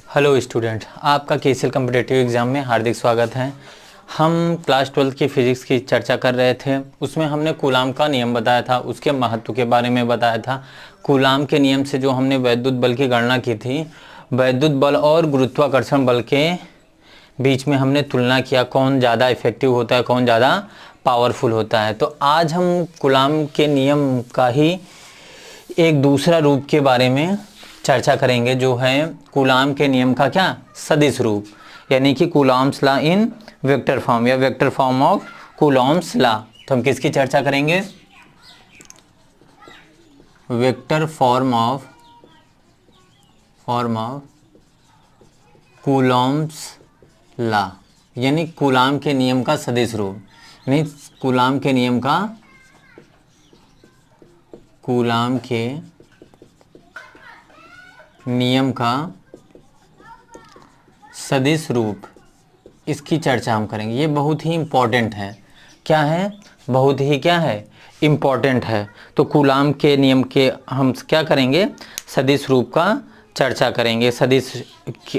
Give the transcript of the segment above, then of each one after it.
Hello student, आपका KCL competitive exam में हार्दिक स्वागत है। हम क्लास 12 की फ़िज़िक्स की चर्चा कर रहे थे। उसमें हमने कूलाम का नियम बताया था, उसके महत्व के बारे में बताया था। कूलाम के नियम से जो हमने वैद्युत बल की गणना की थी, वैद्युत बल और गुरुत्वाकर्षण बल के बीच में हमने तुलना किया, कौन ज़्यादा इफ़ेक्टिव होता है, कौन ज़्यादा पावरफुल होता है। तो आज हम कूलाम के नियम का ही एक दूसरा रूप के बारे में चर्चा करेंगे, जो है कूलाम के नियम का क्या सदिश रूप, यानी कि Coulomb's law in vector form या vector form of Coulomb's law. तो हम किसकी चर्चा करेंगे? Vector form of Coulomb's law, यानी कूलाम के नियम का सदिश रूप, यानी कूलाम के नियम का सदिश रूप, इसकी चर्चा हम करेंगे। ये बहुत ही इम्पॉर्टेंट है। क्या है? बहुत ही क्या है? इम्पॉर्टेंट है। तो कूलाम के नियम के हम क्या करेंगे? सदिश रूप का चर्चा करेंगे। सदिश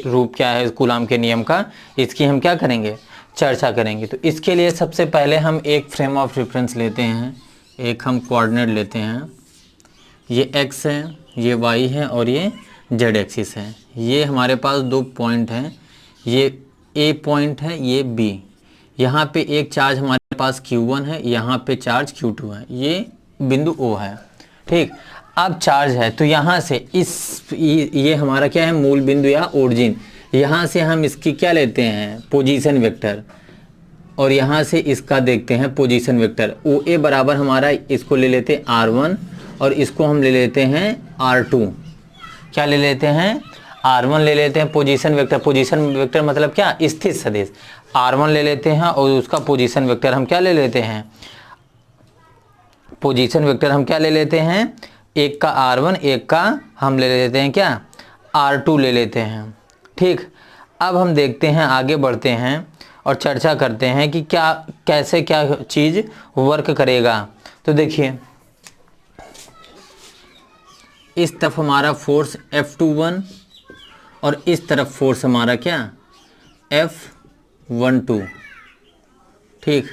रूप क्या है कूलाम के नियम का, इसकी हम क्या करेंगे? चर्चा करेंगे। तो इसके लिए सबसे पहले हम एक फ्रेम ऑफ रेफरेंस लेते हैं, एक हम कोऑर्डिनेट लेते हैं। ये x है, ये y है और ये z एक्सिस है। ये हमारे पास दो पॉइंट हैं, ये A पॉइंट है, ये B। यहाँ पे एक चार्ज हमारे पास Q1 है, यहाँ पे चार्ज Q2 है, ये बिंदु O है। ठीक, अब चार्ज है तो यहाँ से ये हमारा क्या है? मूल बिंदु या ओरिजिन। यहाँ से हम इसकी क्या लेते हैं? Position vector. और यहाँ से इसका देखते हैं पोजीशन वेक्टर। OA बराबर हमारा, इसको ले लेते हैं R1 और इसको हम ले लेते हैं R2। क्या ले लेते हैं? R1 ले लेते हैं पोजीशन वेक्टर। पोजीशन वेक्टर मतलब क्या? स्थित सदिश। R1 ले लेते हैं और उसका पोजीशन वेक्टर हम क्या ले लेते हैं? पोजीशन वेक्टर हम क्या ले लेते हैं? एक का R1, एक का हम ले लेते हैं क्या? R2 ले लेते हैं। ठीक, अब हम देखते हैं, आगे बढ़ते हैं और चर्चा करते हैं कि क्या कैसे क्या चीज़ वर्क करेगा। तो देखिए, इस तरफ हमारा फोर्स F21 और इस तरफ फोर्स हमारा क्या? F12। ठीक,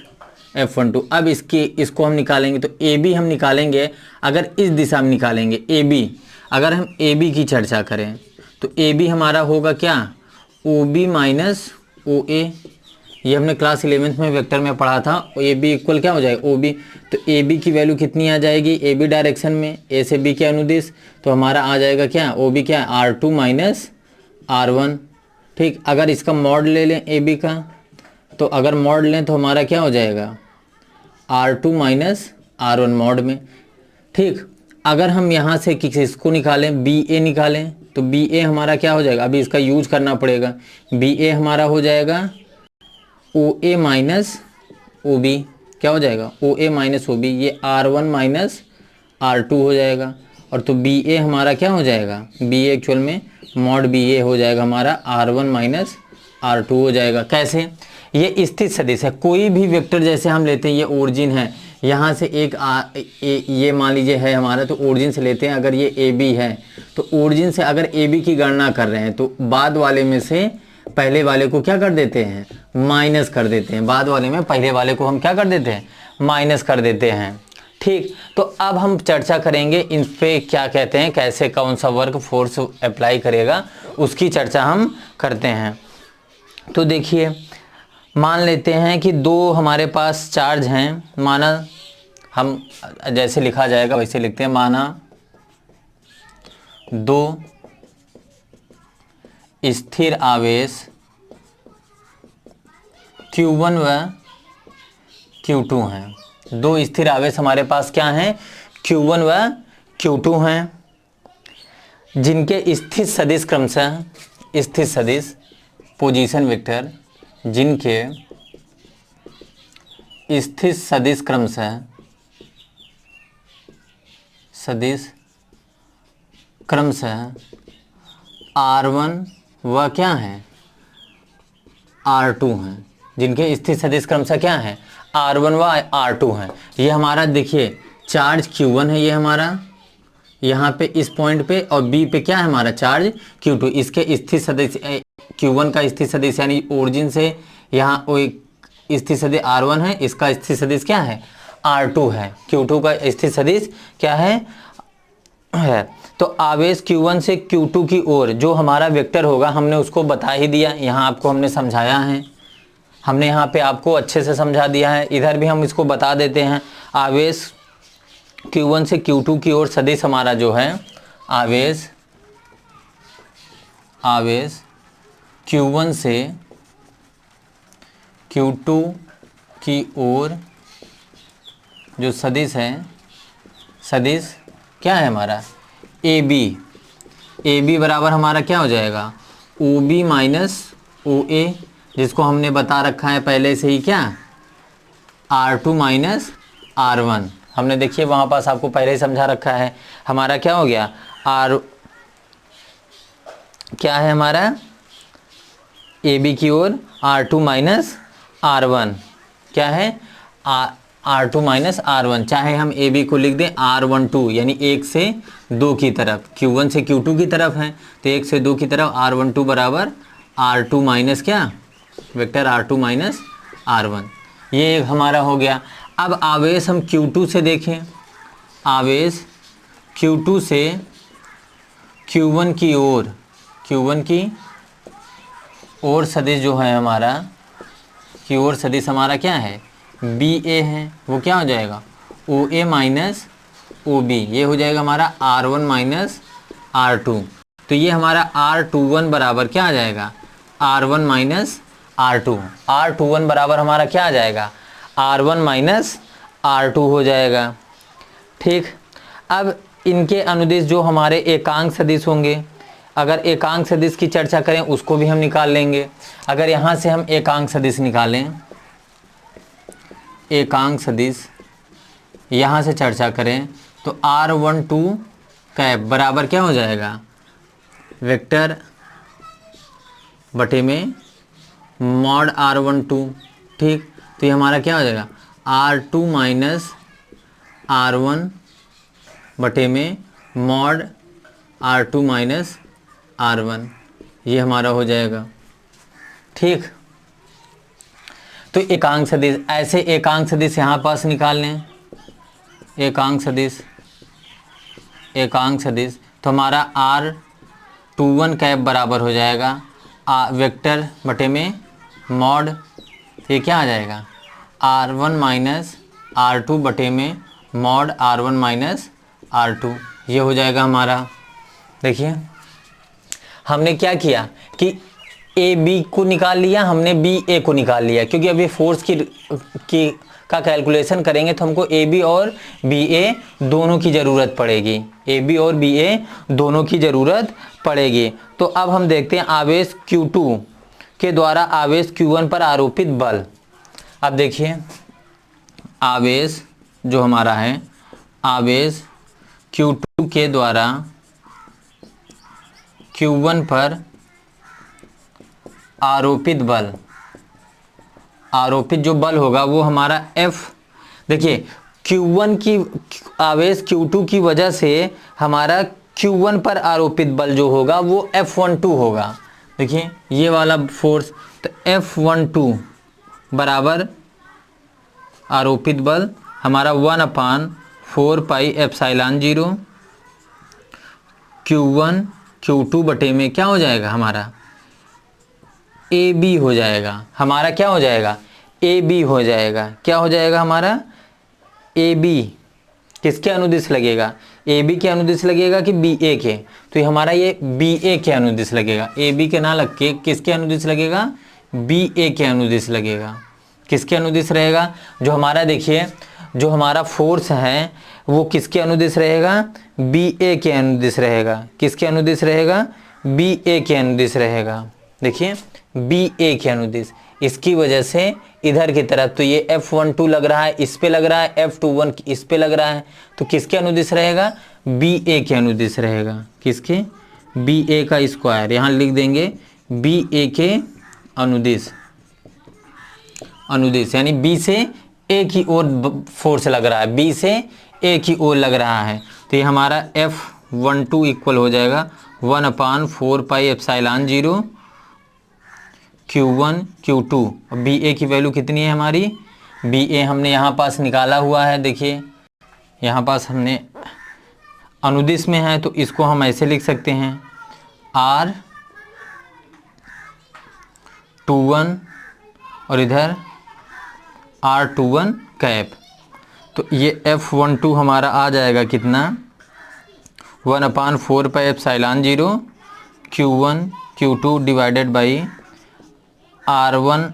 F12। अब इसको हम निकालेंगे तो AB हम निकालेंगे। अगर इस दिशा में निकालेंगे AB, अगर हम AB की चर्चा करें तो AB हमारा होगा क्या? OB minus OA। ये हमने क्लास 11th में वेक्टर में पढ़ा था। AB इक्वल क्या हो जाएगा? OB। तो AB की वैल्यू कितनी आ जाएगी? AB डायरेक्शन में, A से B के अनुदिश, तो हमारा आ जाएगा क्या? OB क्या? R2 minus R1। ठीक, अगर इसका मॉड ले लें AB का, तो अगर मॉड लें तो हमारा क्या हो जाएगा? R2 माइनस R1 मॉड में। ठीक, अगर हम यहाँ से किसको निकालें? BA निकालें तो BA हमारा क्या हो जाएगा? अभी इसका यूज करना पड़ेगा। BA हमारा हो जाएगा OA माइनस OB। क्या हो जाएगा? OA minus OB। ये R1 माइनस R2 हो जाएगा। और तो BA हमारा क्या हो जाएगा? BA एक्चुअल में मॉड BA हो जाएगा हमारा R1 माइनस R2 हो जाएगा। कैसे? ये स्थित सदिश है। कोई भी वेक्टर जैसे हम लेते हैं, ये ओरिजिन है, यहाँ से एक ये मान लीजिए है हमारा, तो ओरिजिन से लेते हैं। अगर ये AB है तो ओरिजिन से अगर AB की गणना कर रहे हैं तो बाद वाले में से पहले वाले को क्या कर देते हैं? माइनस कर देते हैं। बाद वाले में पहले वाले को हम क्या कर देते हैं? माइनस कर देते हैं। ठीक, तो अब हम चर्चा करेंगे इन पे क्या कहते हैं, कैसे कौन सा वर्क फोर्स अप्लाई करेगा, उसकी चर्चा हम करते हैं। तो देखिए, मान लेते हैं कि दो हमारे पास चार्ज हैं। माना, हम जैसे लिखा जाएगा वैसे लिखते हैं। माना दो स्थिर आवेश Q1 व Q2 हैं। दो स्थिर आवेश हमारे पास क्या हैं? Q1 व Q2 हैं, जिनके स्थित सदिश क्रमशः, स्थित सदिश पोजीशन वेक्टर, जिनके स्थित सदिश क्रमशः R1 व क्या है? R2 हैं। जिनके स्थित सदिश क्रमशः क्या है? R1 व R2 हैं। ये हमारा देखिए चार्ज Q1 है, ये हमारा, यहाँ पे इस पॉइंट पे, और बी पे क्या है हमारा चार्ज Q2। इसके स्थिर सदिश Q1 का स्थिर सदिश यानी ओरिजिन से यहाँ वो स्थिर सदिश R1 है, इसका स्थिर सदिश क्या है R2 है। Q2 का स्थिर सदिश क्या है तो आवेश Q1 से Q2 की ओर जो हमारा वेक्टर होगा हमने उसको बता ही दिया, यहाँ आपको हमने समझाया है, हमने यहाँ पे आपको अच्छे से समझा दिया है। इधर भी हम इसको बता देते हैं। आवेश Q1 से Q2 की ओर सदिश हमारा जो है आवेश Q1 से Q2 की ओर जो सदिश है, सदिश क्या है हमारा AB बराबर हमारा क्या हो जाएगा OB माइनस OA, जिसको हमने बता रखा है पहले से ही क्या R2 माइनस R1। हमने देखिए वहाँ पास आपको पहले ही समझा रखा है। हमारा क्या हो गया क्या है हमारा AB की ओर R2 माइनस R1 क्या है R2 माइनस R1, चाहे हम AB को लिख दें R12 यानी 1 से 2 की तरफ, Q1 से Q2 की तरफ है तो 1 से 2 की तरफ R12 बराबर R2 माइनस क्या वेक्टर R2 माइनस R1। ये एक हमारा हो गया। अब आवेश हम Q2 से देखें, आवेश Q2 से Q1 की ओर सदिश जो है हमारा की ओर सदिश हमारा क्या है BA है, वो क्या हो जाएगा OA माइनस OB, ये हो जाएगा हमारा R1 माइनस R2। तो ये हमारा R21 बराबर क्या आ जाएगा R1 माइनस R2। R21 बराबर हमारा क्या आ जाएगा R1 माइनस R2 हो जाएगा। ठीक, अब इनके अनुदिश जो हमारे एकांक सदिश होंगे, अगर एकांक सदिश की चर्चा करें उसको भी हम निकाल लेंगे। अगर यहाँ से हम एकांक सदिश निकालें, एकांक सदिश यहाँ से चर्चा करें तो R12 कैप बराबर क्या हो जाएगा वेक्टर बटे में मॉड R12। ठीक, तो ये हमारा क्या हो जाएगा R2 माइनस R1 बटे में मॉड R2 माइनस R1, ये हमारा हो जाएगा। ठीक, तो एकांक सदिश, ऐसे एकांक सदिश यहाँ पास निकाल लें। एकांक सदिश तो हमारा R21 कैप बराबर हो जाएगा वेक्टर बटे में मॉड, ये क्या आ जाएगा R1 माइनस R2 बटे में मॉड R1 माइनस R2, ये हो जाएगा हमारा। देखिए हमने क्या किया कि AB को निकाल लिया, हमने BA को निकाल लिया, क्योंकि अभी फोर्स का कैलकुलेशन करेंगे तो हमको AB और BA दोनों की ज़रूरत पड़ेगी, AB और BA दोनों की ज़रूरत पड़ेगी। तो अब हम देखते हैं आवेश Q2 के द्वारा आवेश Q1 पर आरोपित बल। अब देखिए आवेश जो हमारा है, आवेश Q2 के द्वारा Q1 पर आरोपित बल, आरोपित जो बल होगा वो हमारा F। देखिए Q1 की आवेश Q2 की वजह से हमारा Q1 पर आरोपित बल जो होगा वो F12 होगा। देखिए ये वाला फोर्स, तो F12 बराबर आरोपित बल हमारा 1/4 पाई एप्सिलॉन 0 Q1 Q2 बटे में क्या हो जाएगा हमारा AB हो जाएगा। हमारा क्या हो जाएगा AB हो जाएगा। क्या हो जाएगा हमारा AB किसके अनुदिश लगेगा, AB के अनुदिश लगेगा कि BA के, तो ये हमारा ये BA के अनुदिश लगेगा। AB के ना लग के किसके अनुदिश लगेगा BA के अनुदिश लगेगा। किसके अनुदिश रहेगा, जो हमारा देखिए जो हमारा फोर्स है वो किसके अनुदिश रहेगा BA के अनुदिश रहेगा। किसके अनुदिश रहेगा BA के अनुदिश रहेगा। देखिए BA के अनुदिश, इसकी वजह से इधर की तरफ तो ये F12 लग रहा है, इस पे लग रहा है, F21 इस पे लग रहा है, तो किसके अनुदिश रहेगा BA के अनुदिश रहेगा। किसके BA का स्क्वायर यहाँ लिख देंगे, BA के अनुदिश, अनुदिश यानी B से A की ओर फोर्स लग रहा है, B से A की ओर लग रहा है, तो ये हमारा F12 इक्वल हो जाएगा 1/4 पाई एप्सिलॉन 0 Q1 Q2। अब बी ए की वैल्यू कितनी है हमारी, बी ए हमने यहाँ पास निकाला हुआ है, देखिए यहाँ पास हमने अनुदिश में है, तो इसको हम ऐसे लिख सकते हैं R21 और इधर R21 कैप। तो ये F12 हमारा आ जाएगा कितना, 1/4 pi epsilon 0 Q1 Q2 divided by R1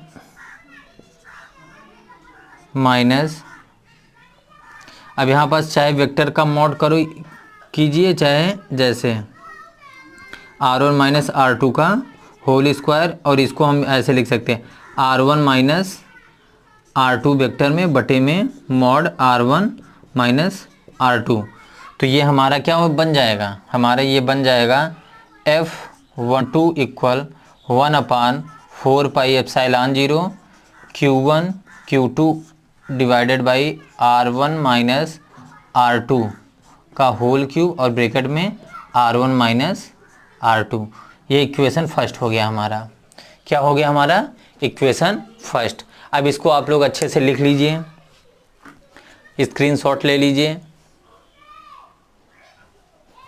minus, अब यहाँ पास चाहे वेक्टर का मॉड करो कीजिए, चाहे जैसे R1 माइनस R2 का होल स्क्वायर, और इसको हम ऐसे लिख सकते हैं R1 माइनस R2 वेक्टर में बटे में मॉड R1 माइनस R2। तो ये हमारा क्या बन जाएगा, हमारा ये बन जाएगा F12 equal 1/4 pi epsilon 0 Q1 Q2 divided by R1 minus R2 का होल क्यूब और ब्रैकेट में R1 माइनस R2। ये इक्वेशन फर्स्ट हो गया हमारा। क्या हो गया हमारा, इक्वेशन फर्स्ट। अब इसको आप लोग अच्छे से लिख लीजिए, स्क्रीनशॉट ले लीजिए,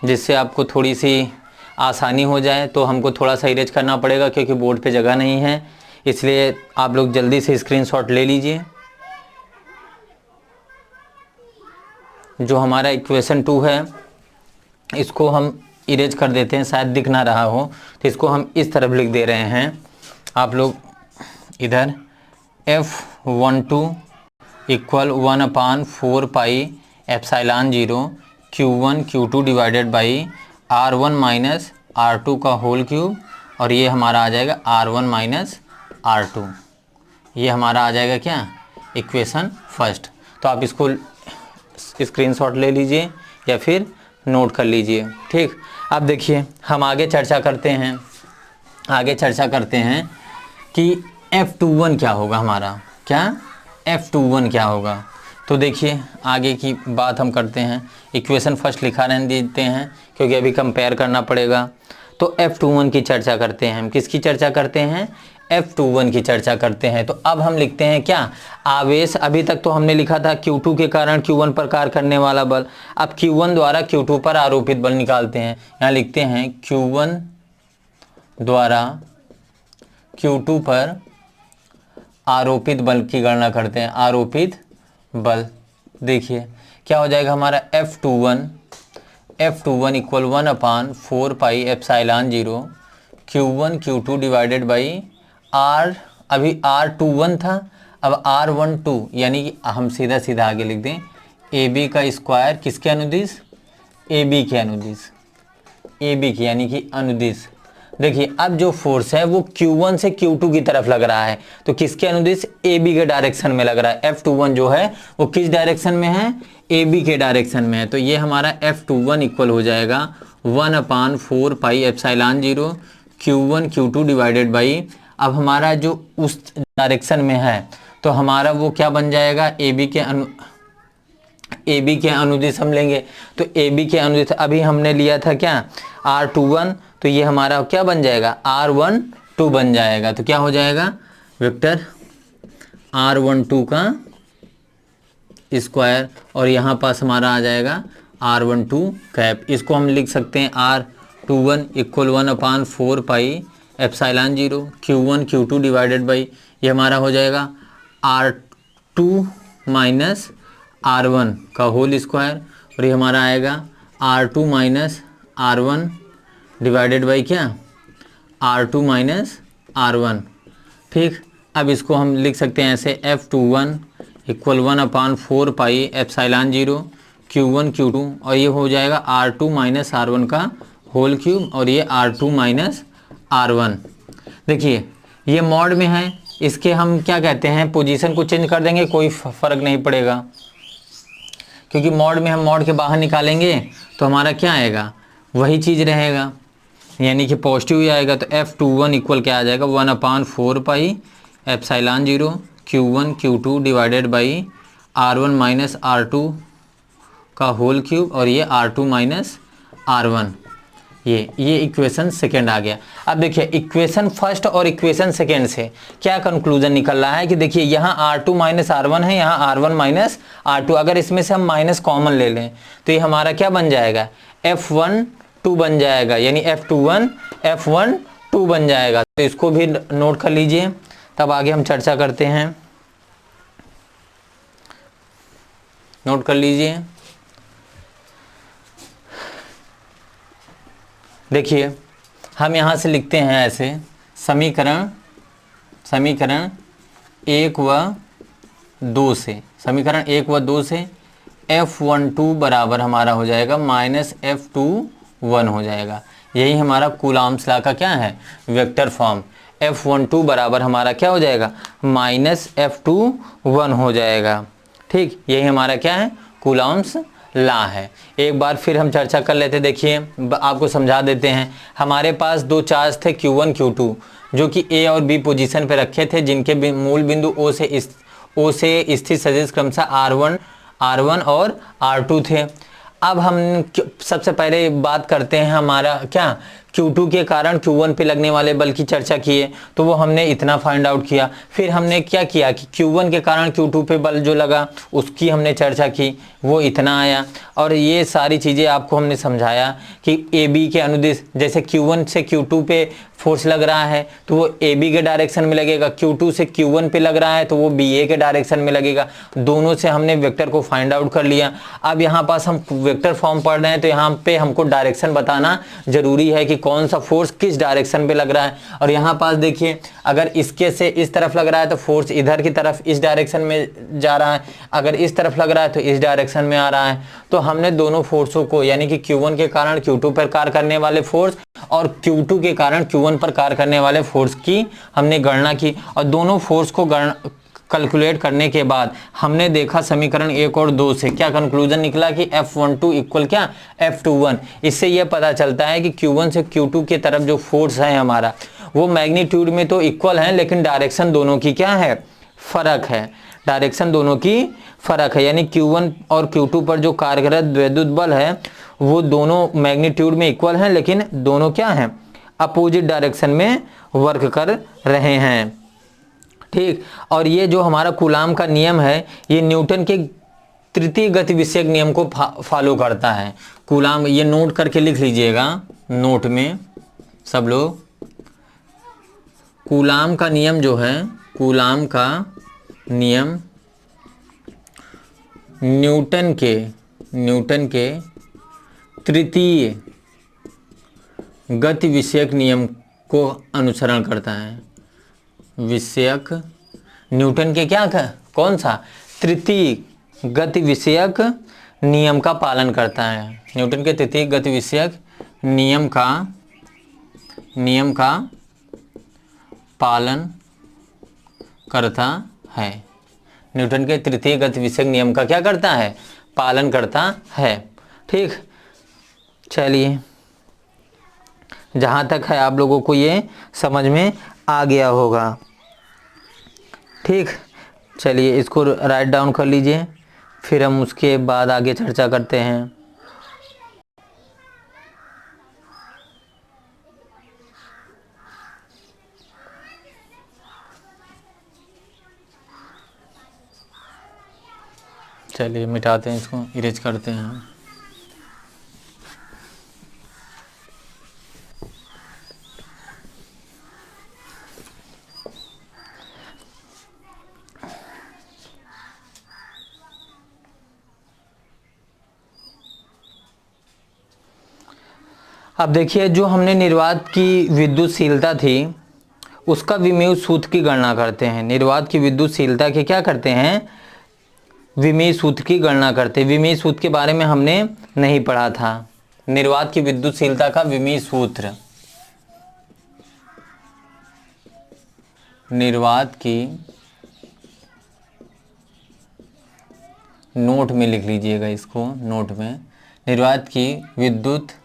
जिससे आपको थोड़ी सी आसानी हो जाए। तो हमको थोड़ा सा इरेज करना पड़ेगा क्योंकि बोर्ड पे जगह नहीं है, इसलिए आप लोग जल्दी से स्क्रीनशॉट ले लीजिए। जो हमारा इक्वेशन 2 है इसको हम इरेज कर देते हैं, शायद दिख ना रहा हो, तो इसको हम इस तरफ लिख दे रहे हैं। आप लोग इधर F12 equal 1/4 pi epsilon 0 Q1 Q2 divided by R1 minus R2 का होल क्यूब, और ये हमारा आ जाएगा R1 माइनस R2। ये हमारा आ जाएगा क्या, इक्वेशन फर्स्ट। तो आप इसको स्क्रीनशॉट ले लीजिए या फिर नोट कर लीजिए, ठीक। अब देखिए हम आगे चर्चा करते हैं, कि F21 क्या होगा हमारा, क्या F21 क्या होगा। तो देखिए आगे की बात हम करते हैं, इक्वेशन फर्स्ट लिखा रहने देते हैं क्योंकि अभी कंपेयर करना पड़ेगा। तो F21 की चर्चा करते हैं, हम किसकी चर्चा करते हैं, F21 की चर्चा करते हैं। तो अब हम लिखते हैं क्या, आवेश। अभी तक तो हमने लिखा था Q2 के कारण Q1 पर कार्य करने वाला बल, अब Q1 द्वारा Q2 पर आरोपित बल निकालते हैं। यहाँ लिखते हैं Q1 द्वारा Q2 पर आरोपित बल की गणना करते हैं, आरोपित बल। देखिए क्या हो जाएगा हमारा F21 equal 1/4 pi epsilon 0 Q1 Q2 divided by R, अभी R21 था, अब R12, यानी कि हम सीधा सीधा आगे लिख दें AB का स्क्वायर, किसके अनुदिश, AB के अनुदिश, AB की यानी कि अनुदिश। देखिए अब जो फोर्स है वो Q1 से Q2 की तरफ लग रहा है, तो किसके अनुदिश, AB के डायरेक्शन में लग रहा है। F21 जो है वो किस डायरेक्शन में है, AB के डायरेक्शन में है। तो ये हमारा F21 इक्वल हो जाएगा 1/4 pi epsilon 0 Q1 Q2 divided by, अब हमारा जो उस डायरेक्शन में है तो हमारा वो क्या बन जाएगा, AB के अनुदिश हम लेंगे। तो AB के अनुदिश अभी हमने लिया था क्या, R21, तो ये हमारा क्या बन जाएगा, R12 बन जाएगा। तो क्या हो जाएगा, वेक्टर R12 का स्क्वायर, और यहाँ पास हमारा आ जाएगा R12 कैप। इसको हम लिख सकते हैं R21 equal 1/4 pi epsilon 0 Q1 Q2 divided by, ये हमारा हो जाएगा R2 माइनस R1 का होल स्क्वायर, और ये हमारा आएगा R2 minus R1 divided by क्या, R2 माइनस R1, ठीक। अब इसको हम लिख सकते हैं ऐसे F21 equal 1/4 pi epsilon 0 Q1 Q2, और ये हो जाएगा R2 माइनस R1 का होल क्यूब, और ये R2 माइनस R1। देखिए ये मॉड में है, इसके हम क्या कहते हैं, पोजीशन को चेंज कर देंगे, कोई फ़र्क नहीं पड़ेगा, क्योंकि मॉड में हम मॉड के बाहर निकालेंगे तो हमारा क्या आएगा, वही चीज़ रहेगा, यानी कि पॉजिटिव ही आएगा। तो F21 इक्वल क्या आ जाएगा, 1/4 pi epsilon 0 Q1 Q2 divided by R1 minus R2 का होल क्यूब और ये R2 माइनस R1, ये इक्वेशन सेकेंड आ गया। अब देखिए इक्वेशन फर्स्ट और इक्वेशन सेकेंड से क्या कंक्लूजन निकल रहा है कि देखिए यहाँ R2 माइनस R1 है, यहाँ R1 माइनस R2, अगर इसमें से हम माइनस कॉमन ले लें तो ये हमारा क्या बन जाएगा, F12 बन जाएगा, यानी F21 F12 बन जाएगा। तो इसको भी नोट कर लीजिए, तब आगे हम चर्चा करते हैं। नोट कर लीजिए। देखिए हम यहाँ से लिखते हैं ऐसे, समीकरण 1 व 2 से, समीकरण 1 व 2 से F12 बराबर हमारा हो जाएगा माइनस F21 हो जाएगा। यही हमारा कूलॉम्स लॉ का क्या है, वेक्टर फॉर्म। F12 बराबर हमारा क्या हो जाएगा, माइनस F21 हो जाएगा। ठीक, यही हमारा क्या है, कूलॉम्स लॉ है। एक बार फिर हम चर्चा कर लेते, देखिए आपको समझा देते हैं। हमारे पास दो चार्ज थे Q1 Q2 जो कि A और B पोजीशन पे रखे थे, जिनके मूल बिंदु O से स्थित सदिश क्रमशः R1 और R2 थे। अब हम सबसे पहले बात करते हैं हमारा क्या, Q2 के कारण Q1 पे लगने वाले बल की चर्चा किए, तो वो हमने इतना फाइंड आउट किया। फिर हमने क्या किया कि Q1 के कारण Q2 पे बल जो लगा उसकी हमने चर्चा की, वो इतना आया। और ये सारी चीज़ें आपको हमने समझाया कि AB के अनुदिश, जैसे Q1 से Q2 पे फोर्स लग रहा है तो वो AB के डायरेक्शन में लगेगा, Q2 से Q1 पे लग रहा है तो वो BA के डायरेक्शन में लगेगा। दोनों से हमने वेक्टर को फाइंड आउट कर लिया। अब यहाँ पास हम वेक्टर फॉर्म पढ़ रहे हैं तो यहाँ पे हमको डायरेक्शन बताना जरूरी है कि कौन सा फोर्स किस डायरेक्शन पे लग रहा है। और यहाँ पास देखिए, अगर इसके से इस तरफ लग रहा है तो फोर्स इधर की तरफ इस डायरेक्शन में जा रहा है, अगर इस तरफ लग रहा है तो इस डायरेक्शन में आ रहा है। तो हमने दोनों फोर्सों को, यानी कि Q1 के कारण Q2 पर कार्य करने वाले फोर्स और Q2 के कारण Q1 पर कार्य करने वाले फोर्स की हमने गणना की। और दोनों फोर्स को कैलकुलेट करने के बाद हमने देखा समीकरण 1 और 2 से क्या कंक्लूजन निकला कि F12 इक्वल क्या, F21। इससे यह पता चलता है कि Q1 से Q2 की तरफ जो फोर्स है हमारा, वो मैग्नीट्यूड में तो इक्वल है, लेकिन डायरेक्शन दोनों की क्या है, फर्क है। डायरेक्शन दोनों की फर्क है, यानी Q1 और Q2 पर जो कार्यरत विद्युत बल है वो दोनों मैग्नीट्यूड में इक्वल हैं, लेकिन दोनों क्या हैं, अपोजिट डायरेक्शन में वर्क कर रहे हैं। ठीक, और ये जो हमारा कूलाम का नियम है, ये न्यूटन के तृतीय गति विषयक नियम को फॉलो करता है। कूलाम, ये नोट करके लिख लीजिएगा नोट में सब लोग। कूलाम का नियम जो है, कूलाम का नियम न्यूटन के तृतीय गति विषयक नियम को अनुसरण करता है। विषयक न्यूटन के क्या था, कौन सा, तृतीय गति विषयक नियम का पालन करता है। न्यूटन के तृतीय गति विषयक नियम का पालन करता है। न्यूटन के तृतीय गति विषयक नियम का क्या करता है, पालन करता है। ठीक, चलिए जहाँ तक है आप लोगों को ये समझ में आ गया होगा। ठीक, चलिए इसको राइट डाउन कर लीजिए, फिर हम उसके बाद आगे चर्चा करते हैं। चलिए मिटाते हैं इसको, इरेज करते हैं। अब देखिए, जो हमने निर्वात की विद्युतशीलता थी उसका विमीय सूत्र की गणना करते हैं। निर्वात की विद्युतशीलता के क्या करते हैं, विमीय सूत्र की गणना करते हैं। विमीय सूत्र के बारे में हमने नहीं पढ़ा था। निर्वात की विद्युतशीलता का विमीय सूत्र, निर्वात की, नोट में लिख लीजिएगा इसको, नोट में, निर्वात की विद्युतशीलता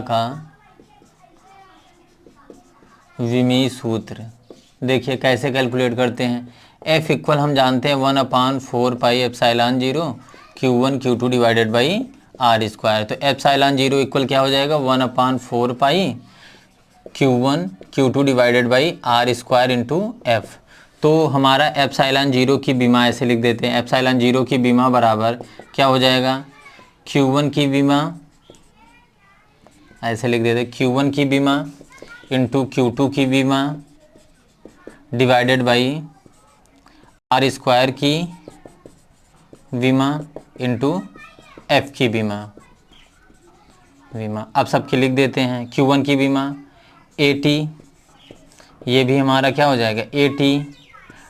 का विमीय सूत्र। देखिए कैसे कैलकुलेट करते हैं, एफ इक्वल हम जानते हैं 1/4 pi epsilon 0 Q1 Q2 divided by r square. तो एप्सिलॉन 0 इक्वल क्या हो जाएगा 1/4 pi Q1 Q2 divided by r square into f. तो हमारा एप्सिलॉन 0 की बीमा ऐसे लिख देते हैं, एप्सिलॉन 0 की बीमा बराबर क्या हो जाएगा Q1 की बीमा ऐसे लिख देते हैं, Q1 की बीमा इंटू Q2 की बीमा डिवाइडेड बाई आर स्क्वायर की बीमा इंटू एफ की बीमा। अब सबके लिख देते हैं। Q1 की बीमा AT, ये भी हमारा क्या हो जाएगा AT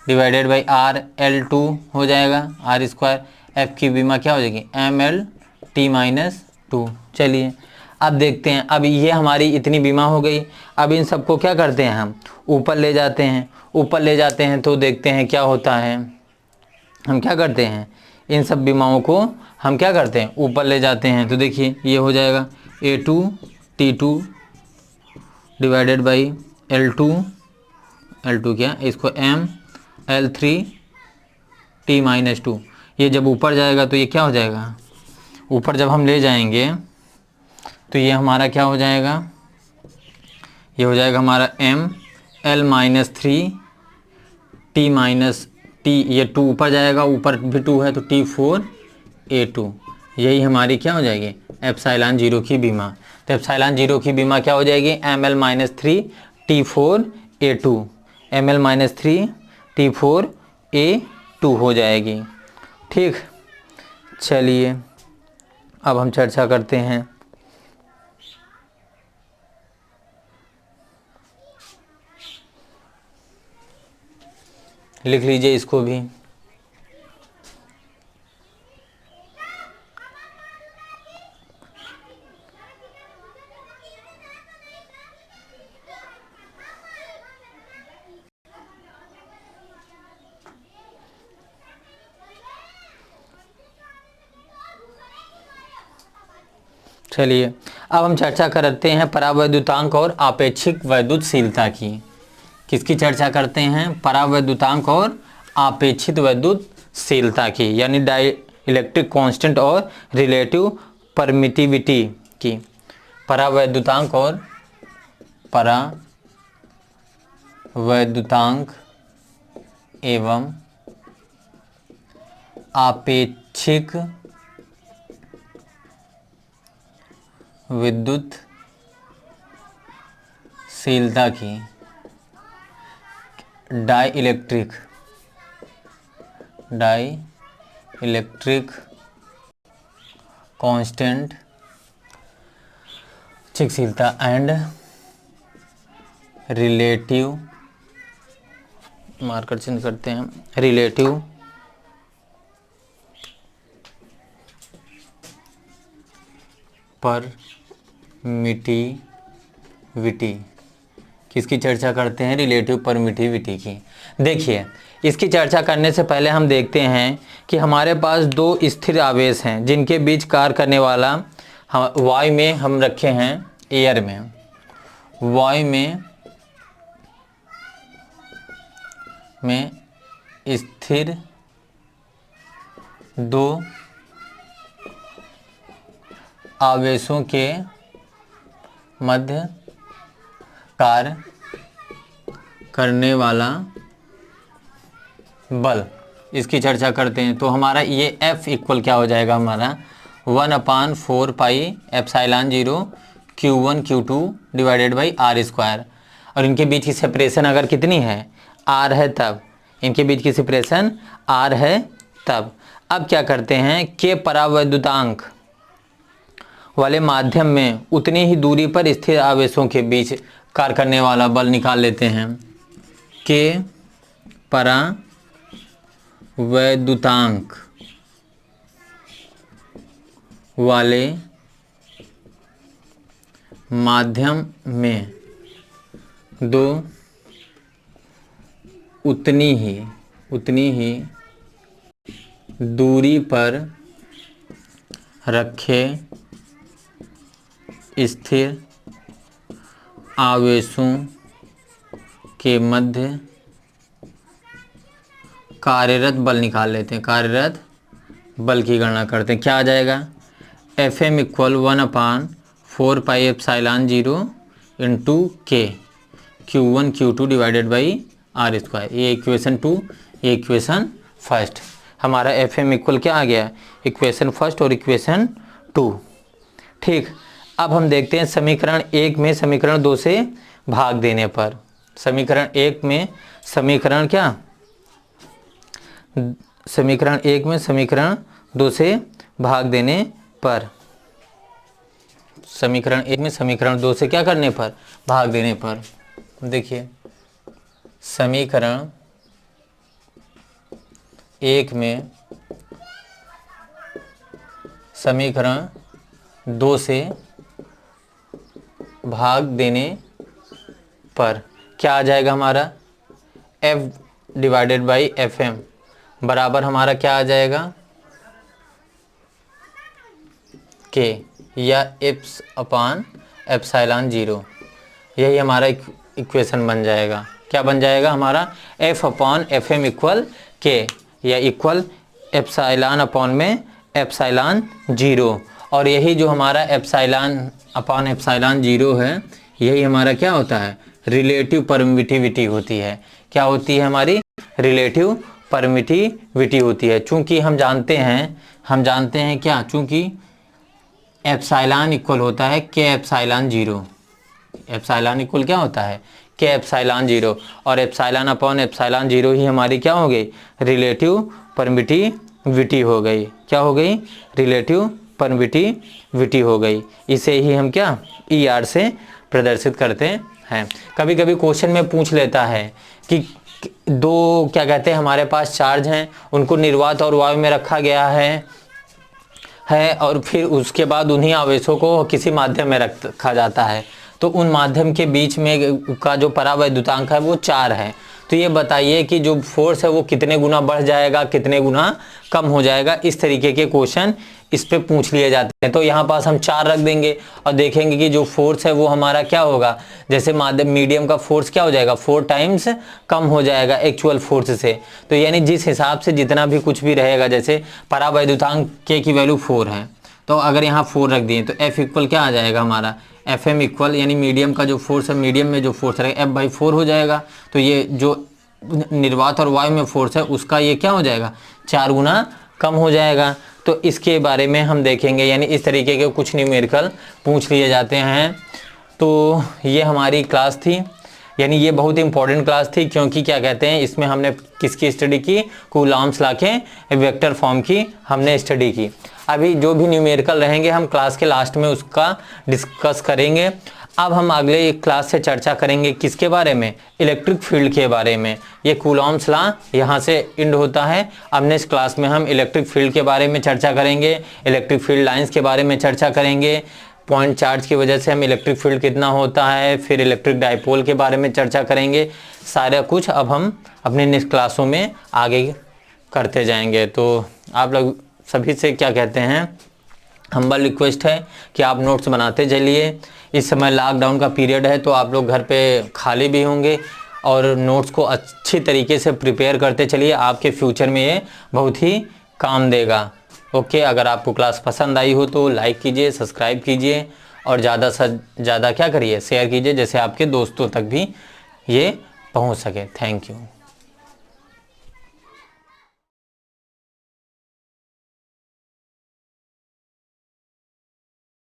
divided by are L2 हो जाएगा आर स्क्वायर। एफ की बीमा क्या हो जाएगी MLT-2। चलिए अब देखते हैं, अब ये हमारी इतनी बीमा हो गई। अब इन सबको क्या करते हैं हम ऊपर ले जाते हैं, ऊपर ले जाते हैं तो देखते हैं क्या होता है। हम क्या करते हैं इन सब बीमाओं को हम क्या करते हैं ऊपर ले जाते हैं। तो देखिए ये हो जाएगा A2 T2 divided by L2 क्या इसको ML3 T-2। ये जब ऊपर जाएगा तो ये क्या हो जाएगा, ऊपर जब हम ले जाएंगे तो ये हमारा क्या हो जाएगा, ये हो जाएगा हमारा ML-3 T-T, ये 2 ऊपर जाएगा, ऊपर भी 2 है तो T4A2। यही हमारी क्या हो जाएगी एप्सिलॉन 0 की बीमा। तो एप्सिलॉन 0 की बीमा क्या हो जाएगी ML-3 T4A2, ML-3 T4A2 हो जाएगी। ठीक, चलिए अब हम चर्चा करते हैं। लिख लीजिए इसको भी। चलिए अब हम चर्चा करते हैं परावैद्युतांक और आपेक्षिक वैद्युतशीलता की। किसकी चर्चा करते हैं परावैद्युतांक और आपेक्षित वैद्युतशीलता की, यानी डाई इलेक्ट्रिक कांस्टेंट और रिलेटिव परमिटिविटी की। परावैद्युतांक और परावैद्युतांक एवं आपेक्षिक विद्युतशीलता की। डाई इलेक्ट्रिक कांस्टेंट चिकशीलता एंड रिलेटिव, मार्कर चेंज करते हैं, रिलेटिव परमिटिविटी। किसकी चर्चा करते हैं रिलेटिव परमिटिविटी की। देखिए इसकी चर्चा करने से पहले हम देखते हैं कि हमारे पास दो स्थिर आवेश हैं जिनके बीच कार्य करने वाला वायु में हम रखे हैं एयर में, वायु में स्थिर दो आवेशों के मध्य कार्य करने वाला बल, इसकी चर्चा करते हैं। तो हमारा ये F इक्वल क्या हो जाएगा हमारा 1/4 pi epsilon 0 Q1 Q2 divided by r square. और इनके बीच की सेपरेशन अगर कितनी है R है तब, इनके बीच की सेपरेशन R है तब। अब क्या करते हैं के परावैद्युतांक वाले माध्यम में उतनी ही दूरी पर स्थिर आवेशों के बीच कार्य करने वाला बल निकाल लेते हैं। के परावैद्युतांक वाले माध्यम में दो उतनी ही दूरी पर रखे स्थिर आवेशों के मध्य कार्यरत बल निकाल लेते हैं, कार्यरत बल की गणना करते हैं। क्या आ जाएगा, Fm इक्वल 1/4πε0 इंटू के Q1 Q2 divided by r square. ये इक्वेशन 2, ये इक्वेशन फर्स्ट। हमारा Fm इक्वल क्या आ गया, इक्वेशन फर्स्ट और इक्वेशन 2। ठीक, अब हम देखते हैं समीकरण 1 में समीकरण 2 से भाग देने पर। समीकरण 1 में समीकरण क्या, समीकरण 1 में समीकरण 2 से भाग देने पर, समीकरण 1 में समीकरण 2 से क्या करने पर, भाग देने पर। देखिए समीकरण 1 में समीकरण 2 से भाग देने पर क्या आ जाएगा हमारा, F डिवाइडेड बाई Fm बराबर हमारा क्या आ जाएगा, K या एप्स अपान एप्सिलॉन 0। यही हमारा इक्वेशन बन जाएगा। क्या बन जाएगा हमारा, F अपान Fm इक्वल K या इक्वल एप्सिलॉन अपान में एप्सिलॉन 0। और यही जो हमारा एप्सिलॉन अपान एप्सिलॉन 0 है, यही हमारा क्या होता है, रिलेटिव परमिटिविटी होती है। क्या होती है हमारी, रिलेटिव परमिटिविटी होती है। चूंकि हम जानते हैं क्या, चूंकि एप्सिलॉन इक्वल होता है के एप्सिलॉन 0। एप्सिलॉन इक्वल क्या होता है, के एप्सिलॉन 0, और एप्सिलॉन अपॉन एप्सिलॉन 0 ही हमारी क्या हो गई, रिलेटिव परमिटिविटी हो गई। क्या हो गई, रिलेटिव परमिटिविटी हो गई। इसे ही हम क्या, ER से प्रदर्शित करते हैं। कभी कभी क्वेश्चन में पूछ लेता है कि दो क्या कहते हैं, हमारे पास चार्ज हैं, उनको निर्वात और वायु में रखा गया है और फिर उसके बाद उन्हीं आवेशों को किसी माध्यम में रखा जाता है, तो उन माध्यम के बीच में का जो परावैद्युतांक है वो 4 है। तो ये बताइए कि जो फोर्स है वो कितने गुना बढ़ जाएगा, कितने गुना कम हो जाएगा। इस तरीके के क्वेश्चन इस पे पूछ लिए जाते हैं। तो यहाँ पास हम 4 रख देंगे और देखेंगे कि जो फोर्स है वो हमारा क्या होगा, जैसे माध्यम मीडियम का फोर्स क्या हो जाएगा, 4 टाइम्स कम हो जाएगा एक्चुअल फोर्स से। तो यानी जिस हिसाब से जितना भी कुछ भी रहेगा, जैसे परावैद्युतांक के की वैल्यू 4 है, तो अगर यहाँ 4 रख दिए तो F इक्वल क्या आ जाएगा हमारा, Fm इक्वल यानी मीडियम का जो फोर्स है, मीडियम में जो फोर्स रहेगा F/4 हो जाएगा। तो ये जो निर्वात और वायु में फोर्स है उसका ये क्या हो जाएगा, 4 गुना कम हो जाएगा। तो इसके बारे में हम देखेंगे, यानी इस तरीके के कुछ न्यूमेरिकल पूछ लिए जाते हैं। तो ये हमारी क्लास थी, यानी ये बहुत इंपॉर्टेंट क्लास थी, क्योंकि क्या कहते हैं इसमें हमने किसकी स्टडी की, कूलॉम्स लॉ के वेक्टर फॉर्म की हमने स्टडी की। अभी जो भी न्यूमेरिकल रहेंगे हम क्लास के लास्ट में उसका डिस्कस करेंगे। अब हम अगले क्लास से चर्चा करेंगे किसके बारे में, इलेक्ट्रिक फील्ड के बारे में। ये कूलॉम्स लॉ यहाँ से एंड होता है। अब नेक्स्ट क्लास में हम इलेक्ट्रिक फील्ड के बारे में चर्चा करेंगे, इलेक्ट्रिक फील्ड लाइंस के बारे में चर्चा करेंगे, पॉइंट चार्ज की वजह से हम इलेक्ट्रिक फील्ड कितना होता है, फिर इलेक्ट्रिक डाइपोल के बारे में चर्चा करेंगे। सारा कुछ अब हम अपने नेक्स्ट क्लासों में आगे करते जाएंगे। तो आप लोग सभी से क्या कहते हैं, हम्बल रिक्वेस्ट है कि आप नोट्स बनाते चलिए। इस समय लॉकडाउन का पीरियड है, तो आप लोग घर पे खाली भी होंगे और नोट्स को अच्छी तरीके से प्रिपेयर करते चलिए। आपके फ्यूचर में ये बहुत ही काम देगा। ओके, अगर आपको क्लास पसंद आई हो तो लाइक कीजिए, सब्सक्राइब कीजिए और ज़्यादा से ज़्यादा क्या करिए, शेयर कीजिए, जैसे आपके दोस्तों तक भी ये पहुंच सके। Thank you.